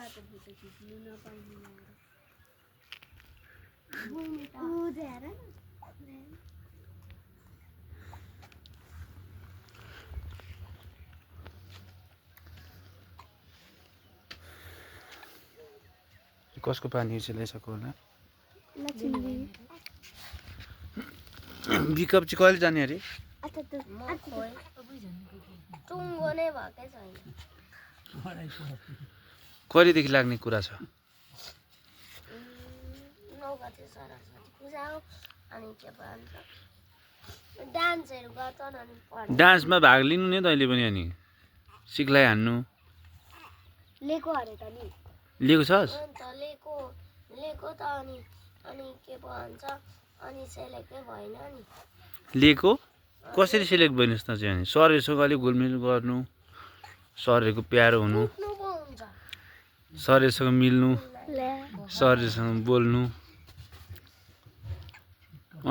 बाटो फोटो खिच्नु नपाइने कसको पानी ल्याइसक्यो होला बिकअप चाहिँ कहिले जाने अरे टुङ्गो नै भएकै छैन कहिलेदेखि लाग्ने कुरा छ 9 गते सरस्वती पूजा हो अनि के भन्छ डान्सहरू गर्छन् अनि डान्समा भाग लिनु नि तैँले पनि अनि सिक्लाई हान्नु लेको अरे त नि लिएको छस् अन्त लेको त अनि के भन्छ अनि सेलेक्टै भएन नि लिएको कसरी सिलेक्ट भइनुहोस् त चाहिँ अनि सरहरूसँग अलिक घुलमिल गर्नु सरहरूको प्यारो हुनु सरहरूसँग मिल्नु सरहरूसँग बोल्नु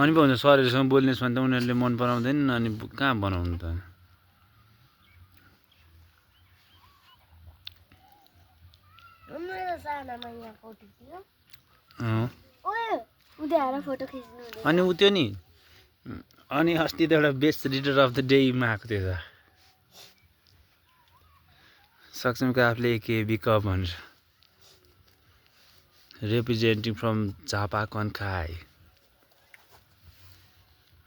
अनि पो हुन्छ सरहरूसँग बोल्ने भने त उनीहरूले मन पराउँदैन अनि कहाँ बनाउनु त फोटो खिच्नु अनि उ त्यो नि अनि अस्ति त एउटा बेस्ट रिडर अफ द डेमा आएको थियो त सक्षमको आफूले के बिकअप भनेर रिप्रेजेन्टिङ फ्रम झापा कन्खाई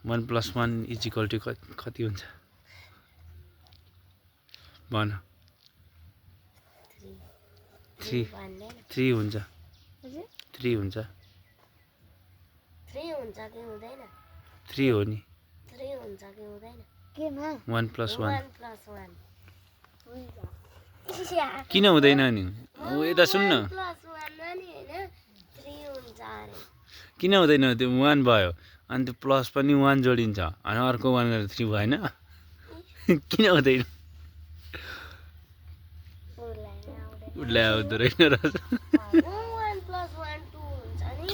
1 + 1 = कति हुन्छ भन 3 हुन्छ 3 हुन्छ 3 हुन्छ कि हुँदैन 3 हो नि 3 हुन्छ कि हुँदैन केमा 1 + 1 1 + 1 किन हुँदैन नि यता सुन्न 1 + 1 नि हैन 3 हुन्छ अरे किन हुँदैन त्यो 1 भयो अनि त्यो प्लस पनि 1 जोडिन्छ अनि अर्को 1 गरेर 3 भएन किन हुँदैन उडलाई आउँदो रहेन र 1 + 1 2 हुन्छ नि